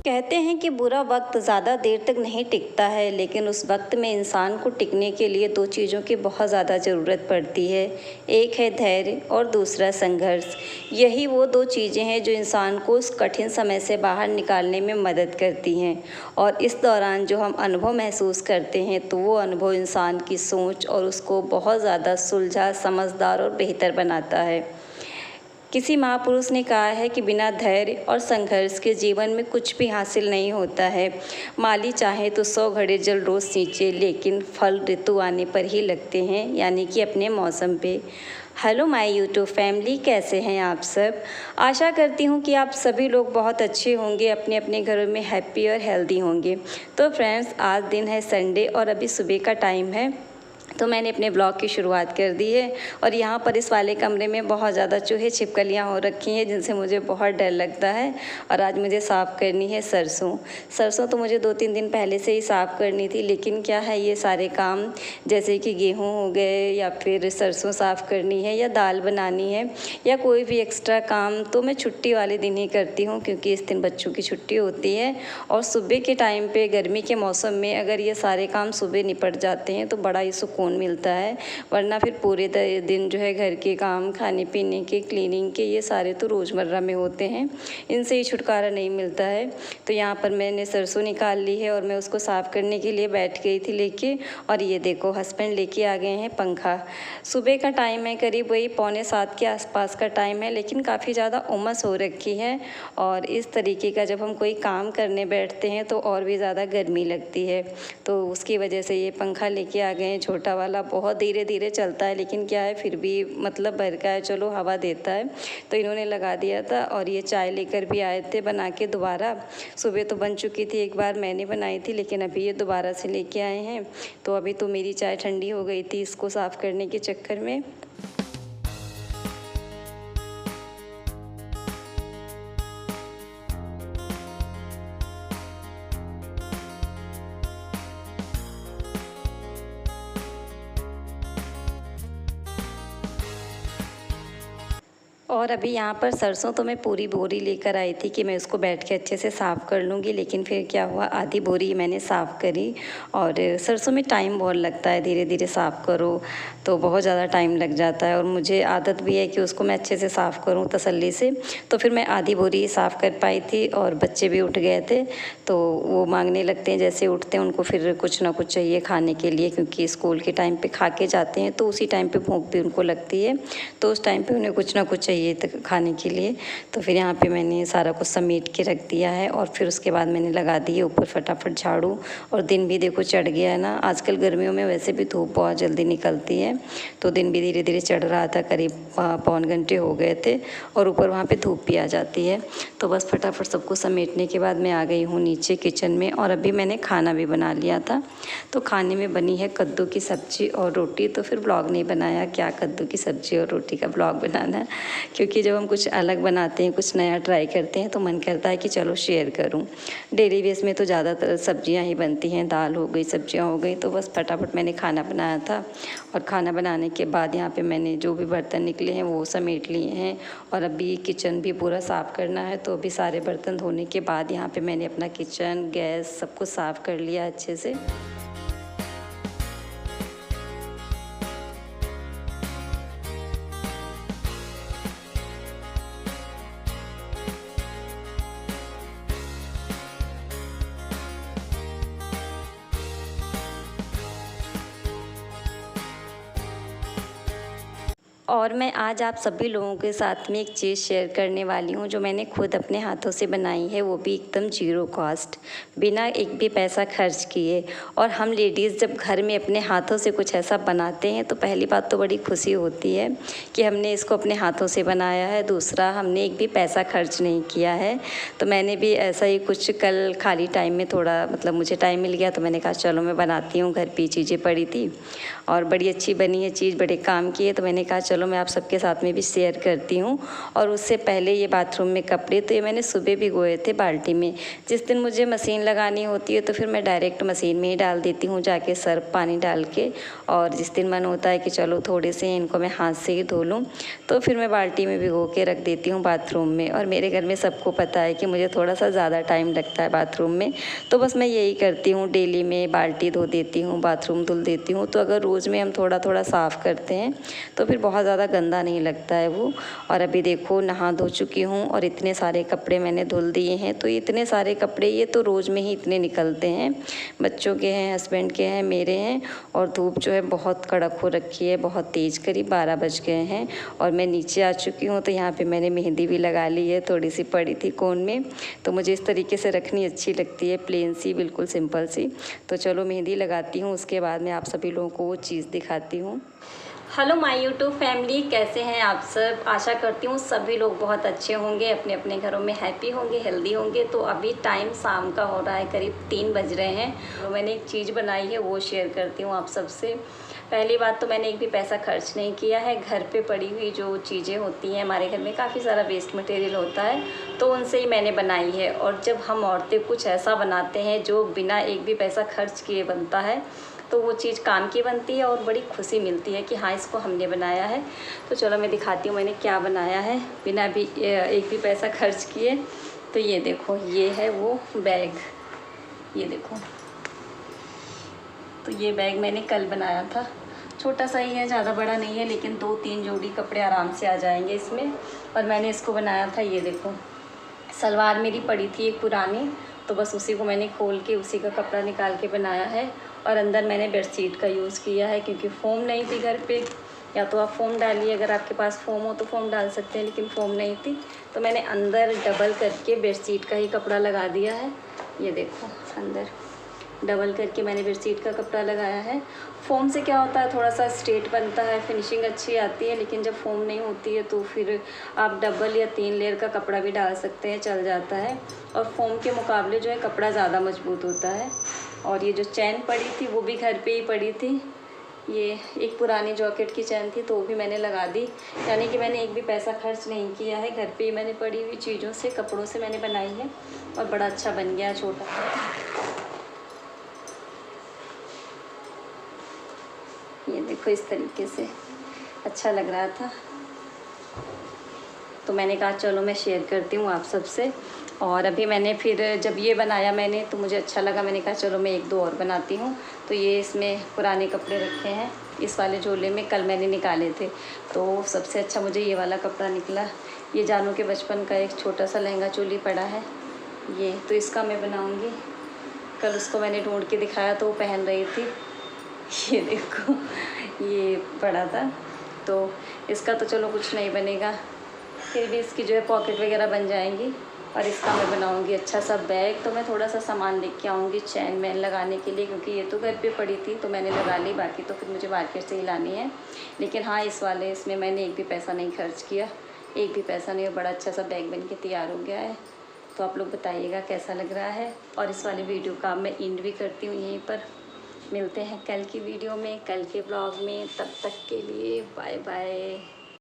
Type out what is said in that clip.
कहते हैं कि बुरा वक्त ज़्यादा देर तक नहीं टिकता है, लेकिन उस वक्त में इंसान को टिकने के लिए दो चीज़ों की बहुत ज़्यादा ज़रूरत पड़ती है। एक है धैर्य और दूसरा संघर्ष। यही वो दो चीज़ें हैं जो इंसान को उस कठिन समय से बाहर निकालने में मदद करती हैं। और इस दौरान जो हम अनुभव महसूस करते हैं, तो वो अनुभव इंसान की सोच और उसको बहुत ज़्यादा सुलझा, समझदार और बेहतर बनाता है। किसी महापुरुष ने कहा है कि बिना धैर्य और संघर्ष के जीवन में कुछ भी हासिल नहीं होता है। माली चाहे तो 100 घड़े जल रोज़ सींचे, लेकिन फल ऋतु आने पर ही लगते हैं, यानी कि अपने मौसम पे। हेलो माय यूट्यूब फैमिली, कैसे हैं आप सब। आशा करती हूँ कि आप सभी लोग बहुत अच्छे होंगे, अपने अपने घरों में हैप्पी और हेल्दी होंगे। तो फ्रेंड्स, आज दिन है संडे और अभी सुबह का टाइम है, तो मैंने अपने ब्लॉग की शुरुआत कर दी है। और यहाँ पर इस वाले कमरे में बहुत ज़्यादा चूहे छिपकलियाँ हो रखी हैं, जिनसे मुझे बहुत डर लगता है। और आज मुझे साफ़ करनी है सरसों तो मुझे 2-3 दिन पहले से ही साफ़ करनी थी, लेकिन क्या है, ये सारे काम जैसे कि गेहूँ हो गए या फिर सरसों साफ़ करनी है या दाल बनानी है या कोई भी एक्स्ट्रा काम, तो मैं छुट्टी वाले दिन ही करती हूँ, क्योंकि इस दिन बच्चों की छुट्टी होती है। और सुबह के टाइम पे गर्मी के मौसम में अगर ये सारे काम सुबह निपट जाते हैं तो बड़ा ही सुकून मिलता है। वरना फिर पूरे दिन जो है घर के काम, खाने पीने के, क्लीनिंग के, ये सारे तो रोज़मर्रा में होते हैं, इनसे ही छुटकारा नहीं मिलता है। तो यहाँ पर मैंने सरसों निकाल ली है और मैं उसको साफ़ करने के लिए बैठ गई थी लेके। और ये देखो, हस्बैंड लेके आ गए हैं पंखा। सुबह का टाइम है, करीब वही 6:45 के आसपास का टाइम है, लेकिन काफ़ी ज़्यादा उमस हो रखी है। और इस तरीके का जब हम कोई काम करने बैठते हैं तो और भी ज़्यादा गर्मी लगती है, तो उसकी वजह से ये पंखा लेके आ गए हैं। छोटा वाला बहुत धीरे धीरे चलता है, लेकिन क्या है, फिर भी मतलब भर का है, चलो हवा देता है, तो इन्होंने लगा दिया था। और ये चाय लेकर भी आए थे बना के दोबारा। सुबह तो बन चुकी थी, एक बार मैंने बनाई थी, लेकिन अभी ये दोबारा से लेके आए हैं। तो अभी तो मेरी चाय ठंडी हो गई थी इसको साफ़ करने के चक्कर में। और अभी यहाँ पर सरसों तो मैं पूरी बोरी लेकर आई थी कि मैं उसको बैठ के अच्छे से साफ़ कर लूँगी, लेकिन फिर क्या हुआ, आधी बोरी मैंने साफ़ करी। और सरसों में टाइम बहुत लगता है, धीरे धीरे साफ़ करो तो बहुत ज़्यादा टाइम लग जाता है। और मुझे आदत भी है कि उसको मैं अच्छे से साफ़ करूँ तसल्ली से। तो फिर मैं आधी बोरी ही साफ़ कर पाई थी। और बच्चे भी उठ गए थे, तो वो मांगने लगते हैं, जैसे उठते हैं उनको फिर कुछ ना कुछ चाहिए खाने के लिए, क्योंकि स्कूल के टाइम पे खा के जाते हैं, तो उसी टाइम पे भूख भी उनको लगती है, तो उस टाइम पे उन्हें कुछ ना कुछ चाहिए खाने के लिए। तो फिर यहाँ पे मैंने सारा कुछ समेट के रख दिया है। और फिर उसके बाद मैंने लगा दिए ऊपर फटाफट झाड़ू। और दिन भी देखो चढ़ गया है ना, आजकल गर्मियों में वैसे भी धूप बहुत जल्दी निकलती है, तो दिन भी धीरे धीरे चढ़ रहा था, करीब 3 घंटे हो गए थे। और ऊपर वहाँ पे धूप भी आ जाती है। तो बस फटाफट सबको समेटने के बाद मैं आ गई हूँ नीचे किचन में। और अभी मैंने खाना भी बना लिया था। तो खाने में बनी है कद्दू की सब्ज़ी और रोटी। तो फिर ब्लॉग नहीं बनाया, क्या कद्दू की सब्ज़ी और रोटी का ब्लॉग बनाना, क्योंकि जब हम कुछ अलग बनाते हैं, कुछ नया ट्राई करते हैं, तो मन करता है कि चलो शेयर करूं। डेली बेस में तो ज़्यादातर सब्जियां ही बनती हैं, दाल हो गई, सब्जियां हो गई। तो बस फटाफट मैंने खाना बनाया था। और खाना बनाने के बाद यहाँ पे मैंने जो भी बर्तन निकले हैं वो समेट लिए हैं। और अभी किचन भी पूरा साफ़ करना है, तो अभी सारे बर्तन धोने के बाद यहाँ पर मैंने अपना किचन, गैस सब कुछ साफ़ कर लिया अच्छे से। और मैं आज आप सभी लोगों के साथ में एक चीज़ शेयर करने वाली हूँ, जो मैंने खुद अपने हाथों से बनाई है, वो भी एकदम ज़ीरो कॉस्ट, बिना एक भी पैसा खर्च किए। और हम लेडीज़ जब घर में अपने हाथों से कुछ ऐसा बनाते हैं, तो पहली बात तो बड़ी खुशी होती है कि हमने इसको अपने हाथों से बनाया है। दूसरा, हमने एक भी पैसा खर्च नहीं किया है। तो मैंने भी ऐसा ही कुछ कल खाली टाइम में थोड़ा मतलब मुझे टाइम मिल गया, तो मैंने कहा चलो मैं बनाती हूँ। घर पे चीज़ें पड़ी थी और बड़ी अच्छी बनी है चीज़, बड़े काम की है, तो मैंने कहा चलो चलो मैं आप सबके साथ में भी शेयर करती हूँ। और उससे पहले ये बाथरूम में कपड़े तो ये मैंने सुबह भिगोए थे बाल्टी में। जिस दिन मुझे मशीन लगानी होती है तो फिर मैं डायरेक्ट मशीन में ही डाल देती हूँ जाके सर्फ पानी डाल के। और जिस दिन मन होता है कि चलो थोड़े से इनको मैं हाथ से ही धो लूँ तो फिर मैं बाल्टी में भिगो के रख देती हूँ बाथरूम में। और मेरे घर में सबको पता है कि मुझे थोड़ा सा ज़्यादा टाइम लगता है बाथरूम में, तो बस मैं यही करती हूँ, डेली में बाल्टी धो देती हूँ, बाथरूम धुल देती हूँ। तो अगर रोज़ में हम थोड़ा थोड़ा साफ़ करते हैं तो फिर बहुत ज़्यादा गंदा नहीं लगता है वो। और अभी देखो नहा धो चुकी हूँ और इतने सारे कपड़े मैंने धुल दिए हैं। तो इतने सारे कपड़े ये तो रोज़ में ही इतने निकलते हैं, बच्चों के हैं, हस्बैंड के हैं, मेरे हैं। और धूप जो है बहुत कड़क हो रखी है, बहुत तेज़, करीब 12 बज गए हैं और मैं नीचे आ चुकी हूँ। तो यहाँ पे मैंने मेहंदी भी लगा ली है, थोड़ी सी पड़ी थी कोन में, तो मुझे इस तरीके से रखनी अच्छी लगती है, प्लेन सी, बिल्कुल सिंपल सी। तो चलो मेहंदी लगाती हूँ, उसके बाद मैं आप सभी लोगों को वो चीज़ दिखाती हूँ। हेलो माय यूट्यूब फैमिली, कैसे हैं आप सब? आशा करती हूँ सभी लोग बहुत अच्छे होंगे, अपने अपने घरों में हैप्पी होंगे, हेल्दी होंगे। तो अभी टाइम शाम का हो रहा है, करीब 3 बज रहे हैं। तो मैंने एक चीज़ बनाई है वो शेयर करती हूँ आप सबसे। पहली बात तो मैंने एक भी पैसा खर्च नहीं किया है। घर पे पड़ी हुई जो चीज़ें होती हैं, हमारे घर में काफ़ी सारा वेस्ट मटेरियल होता है, तो उनसे ही मैंने बनाई है। और जब हम औरतें कुछ ऐसा बनाते हैं जो बिना एक भी पैसा खर्च किए बनता है तो वो चीज़ काम की बनती है और बड़ी खुशी मिलती है कि हाँ इसको हमने बनाया है। तो चलो मैं दिखाती हूँ मैंने क्या बनाया है बिना भी एक भी पैसा खर्च किए। तो ये देखो, ये है वो बैग, ये देखो। तो ये बैग मैंने कल बनाया था, छोटा सा ही है, ज़्यादा बड़ा नहीं है, लेकिन 2-3 जोड़ी कपड़े आराम से आ जाएंगे इसमें। और मैंने इसको बनाया था, ये देखो, सलवार मेरी पड़ी थी एक पुरानी, तो बस उसी को मैंने खोल के उसी का कपड़ा निकाल के बनाया है। और अंदर मैंने बेडशीट का यूज़ किया है क्योंकि फ़ोम नहीं थी घर पे। या तो आप फ़ोम डालिए, अगर आपके पास फ़ोम हो तो फ़ोम डाल सकते हैं, लेकिन फ़ोम नहीं थी तो मैंने अंदर डबल करके बेडशीट का ही कपड़ा लगा दिया है। ये देखो, अंदर डबल करके मैंने बेडशीट का कपड़ा लगाया है। फ़ोम से क्या होता है, थोड़ा सा स्ट्रेट बनता है, फिनिशिंग अच्छी आती है। लेकिन जब फ़ोम नहीं होती है तो फिर आप डबल या 3 लेयर का कपड़ा भी डाल सकते हैं, चल जाता है। और फ़ोम के मुकाबले जो है कपड़ा ज़्यादा मजबूत होता है। और ये जो चैन पड़ी थी वो भी घर पे ही पड़ी थी, ये एक पुरानी जॉकेट की चैन थी तो वो भी मैंने लगा दी। यानी कि मैंने एक भी पैसा खर्च नहीं किया है, घर पे ही मैंने पड़ी हुई चीज़ों से, कपड़ों से मैंने बनाई है और बड़ा अच्छा बन गया, छोटा सा। ये देखो, इस तरीके से अच्छा लग रहा था तो मैंने कहा चलो मैं शेयर करती हूँ आप सबसे। और अभी मैंने फिर जब ये बनाया मैंने तो मुझे अच्छा लगा, मैंने कहा चलो मैं 1-2 और बनाती हूँ। तो ये इसमें पुराने कपड़े रखे हैं, इस वाले झोले में कल मैंने निकाले थे। तो सबसे अच्छा मुझे ये वाला कपड़ा निकला। ये जानू के बचपन का एक छोटा सा लहंगा चोली पड़ा है ये, तो इसका मैं बनाऊँगी। कल उसको मैंने ढूंढ के दिखाया तो वो पहन रही थी, ये देखो ये पड़ा था। तो इसका तो चलो कुछ नहीं बनेगा, फिर भी इसकी जो है पॉकेट वगैरह बन जाएंगी। और इसका मैं बनाऊंगी अच्छा सा बैग। तो मैं थोड़ा सा सामान लेके आऊँगी चैन मैन लगाने के लिए, क्योंकि ये तो घर पे पड़ी थी तो मैंने लगा ली, बाकी तो फिर मुझे मार्केट से ही लानी है। लेकिन हाँ, इसमें मैंने एक भी पैसा नहीं खर्च किया, एक भी पैसा नहीं, और बड़ा अच्छा सा बैग बन के तैयार हो गया है। तो आप लोग बताइएगा कैसा लग रहा है। और इस वाली वीडियो का मैं एंड भी करती हूँ यहीं पर। मिलते हैं कल की वीडियो में, कल के ब्लॉग में। तब तक के लिए बाय बाय।